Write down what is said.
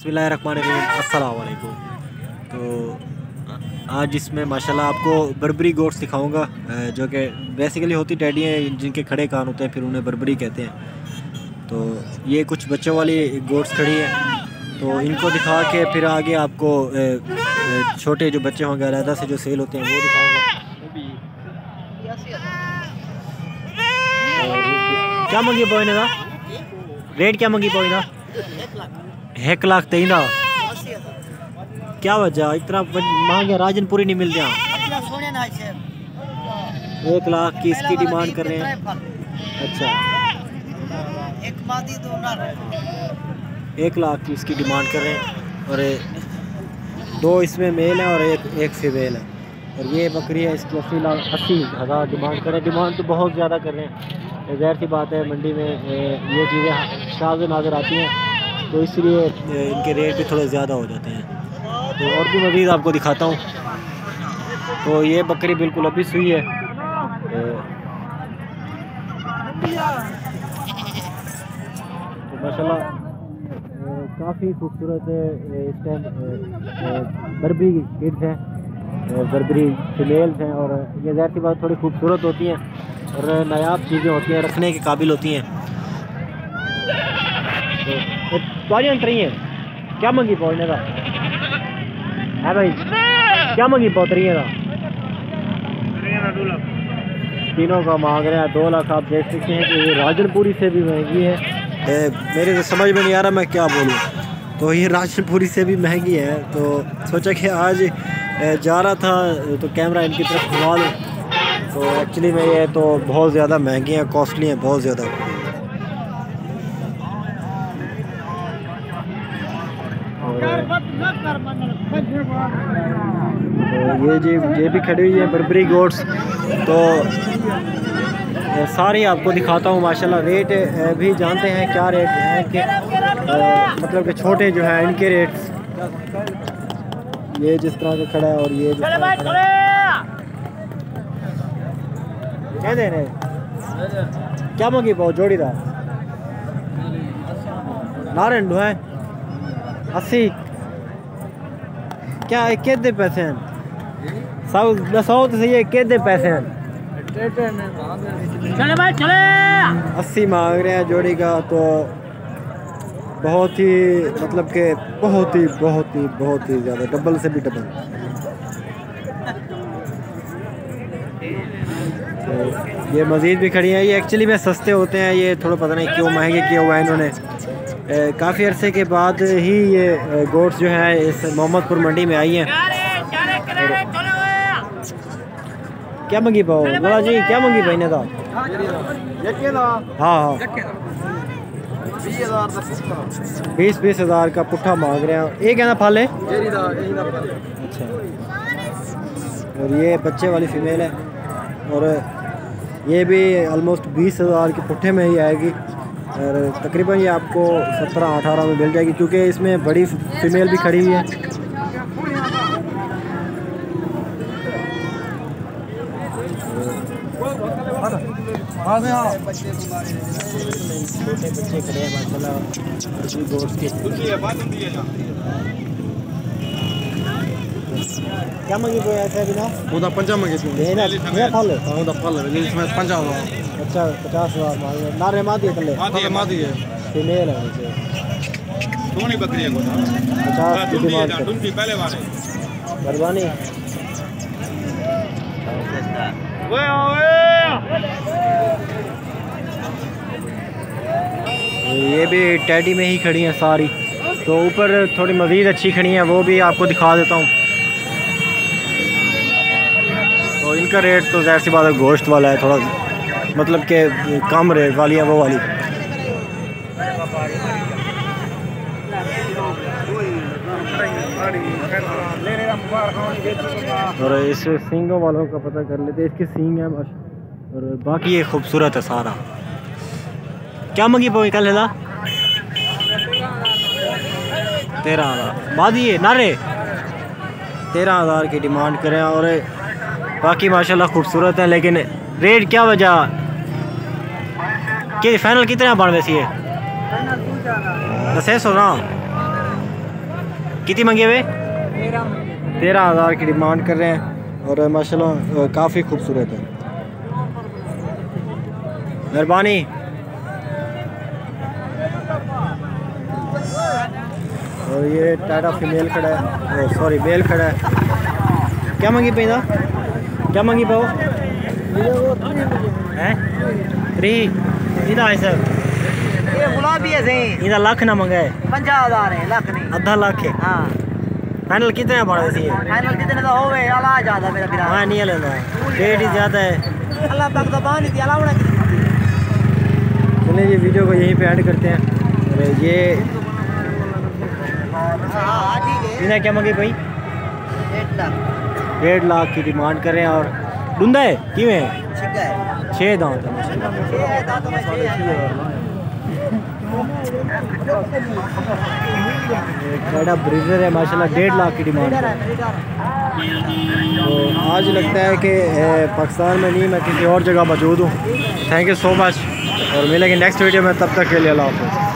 बिस्मिल्लाहिर्रहमानिर्रहीम, अस्सलाम वालेकुम। तो आज इसमें माशाल्लाह आपको बर्बरी गोट्स दिखाऊंगा, जो कि बेसिकली होती टेडी हैं जिनके खड़े कान होते हैं, फिर उन्हें बर्बरी कहते हैं। तो ये कुछ बच्चों वाली गोट्स खड़ी हैं, तो इनको दिखा के फिर आगे आपको छोटे जो बच्चे होंगे अलहदा से जो सेल होते हैं वो दिखाऊंगा। क्या मंगी पोइने का रेट, क्या मंगी पोइना? 1 लाख 3 क्या वजह इतना महंगे राजनपुरी नहीं मिलते हैं? 1 लाख की इसकी डिमांड कर रहे हैं। अच्छा, 1 लाख की इसकी डिमांड कर रहे हैं, और 2 इसमें मेल है और एक फीमेल है। और ये बकरी है, इसकी 80,000 डिमांड कर रहे हैं। डिमांड तो बहुत ज़्यादा कर रहे हैं, ज़ाहिर सी बात है मंडी में ये चीज़ें शाज़ नज़र आती हैं, तो इसलिए इनके रेट भी थोड़े ज़्यादा हो जाते हैं। तो और भी मज़ीद आपको दिखाता हूँ। तो ये बकरी बिल्कुल अभी सुई है, तो माशाल्लाह काफ़ी खूबसूरत है। इस टाइम बर्बरी किड्स हैं, बर्बरी फीमेल्स हैं, और ये ज़ाहिर सी बात थोड़ी खूबसूरत होती हैं और नायाब चीज़ें होती हैं, रखने के काबिल होती हैं। तो तुम्हारी रही है, क्या मंगी पहुँचने का है भाई? क्या मंगी पहुँच रही है का? तीनों का मांग रहे हैं 2 लाख। आप देख सकते हैं कि ये राजनपुरी से भी महंगी है। मेरे तो समझ में नहीं आ रहा मैं क्या बोलूँ। तो ये राजनपुरी से भी महंगी है, तो सोचा कि आज जा रहा था तो कैमरा इनकी तरफ घुमा लूँ। तो एक्चुअली में ये तो बहुत ज़्यादा महंगी हैं, कॉस्टली हैं बहुत ज़्यादा। तो ये भी खड़ी हुई है बर्बरी गोट्स। तो सारी आपको दिखाता हूँ माशाल्लाह। रेट भी जानते हैं क्या रेट है कि मतलब कि छोटे जो हैं इनके रेट्स, ये जिस तरह का खड़ा है और ये जिस तरह का खड़ा है। क्या दे रहे, क्या मंगी पाओ जोड़ीदार? नारायण है 80। क्या के दे पैसे हैं? 100 तो सही है, के दे पैसे हैं? चले भाई चले। 80 मांग रहे हैं जोड़ी का। तो बहुत ही मतलब कि बहुत ही ज़्यादा, डबल से भी डबल। तो ये मज़ीद भी खड़ी हैं। ये एक्चुअली में सस्ते होते हैं, ये थोड़ा पता नहीं क्यों महंगे किए हुआ है इन्होंने। काफ़ी अरसे के बाद ही ये गोट्स जो है इस मोहम्मदपुर मंडी में आई हैं। क्या मंगी पाओ बोला जी, क्या मंगी भाई ने था? हाँ 20 हज़ार का पुट्ठा मांग रहे हैं। एक है ना फाले। अच्छा, और ये बच्चे वाली फीमेल है, और ये भी ऑलमोस्ट 20 हज़ार के पुट्ठे में ही आएगी, और तकरीबन ये आपको 17-18 में मिल जाएगी, क्योंकि इसमें बड़ी फीमेल भी खड़ी हुई है। छोटे बच्चे खड़े हैं माशाल्लाह गोश्त के। क्या मंगी कोई ऐसा बिना उदा 50 मंगी मेरा फल उदा फल इसमें 50। अच्छा 50,000 मांगे। नारे मादी है तले मादी है, फीमेल है नीचे। सोनी बकरी है को 50 की डिमांड कर पहले वाले बरबानी। ये भी टेडी में ही खड़ी हैं सारी। तो ऊपर थोड़ी मज़ीद अच्छी खड़ी हैं, वो भी आपको दिखा देता हूँ। तो इनका रेट तो ज़ाहिर सी बात है गोश्त वाला है, थोड़ा मतलब कि कम रेट वाली है वो वाली। और इस सींगों वालों का पता कर लेते, इसके सींग है और बाकी ये खूबसूरत है सारा। क्या मंगी पोई कल है 13,000 बादी है नारे 13,000 की डिमांड करें, और बाकी माशाल्लाह खूबसूरत है। लेकिन रेट क्या वजह कि फाइनल कितने बन वैसी है? 10 सौ ना कितनी मंगे हुए? 13,000 की डिमांड कर रहे हैं और माशाल्लाह काफ़ी खूबसूरत है। मेहरबानी। और ये टाटा फीमेल खड़ा है, सॉरी मेल खड़ा है। क्या मंगी पैदा? क्या मंगी पाओ? हैं 3 इधर है सर। ये गुलाबी है सही। इधर लाख ना मंगा है। 50,000 है, लाख नहीं। आधा लाख है। हाँ फाइनल कितने पड़ा इसी? फाइनल कितने तो होवे अला ज्यादा मेरा फिर। हाँ नहीं लेना रेट ही ज़्यादा है। अल्लाह पाक तो बांध दिया अलाउड़ा। चलिए ये वीडियो को यहीं पे ऐड करते हैं। और ये हां ठीक है। इन्हें क्या मंगी भाई? 1.5 लाख की डिमांड कर रहे हैं। और डूंदा है किवें है? छिका है। 6 दांत है माशाल्लाह। 6 है दांतों में 6 है। बड़ा ब्रीडर है माशाल्लाह। 1.5 लाख की डिमांड है। तो आज लगता है कि पाकिस्तान में नहीं, मैं किसी और जगह मौजूद हूँ। थैंक यू सो मच और मिलेंगे नेक्स्ट वीडियो में। तब तक के लिए अल्लाह हाफ़िज़।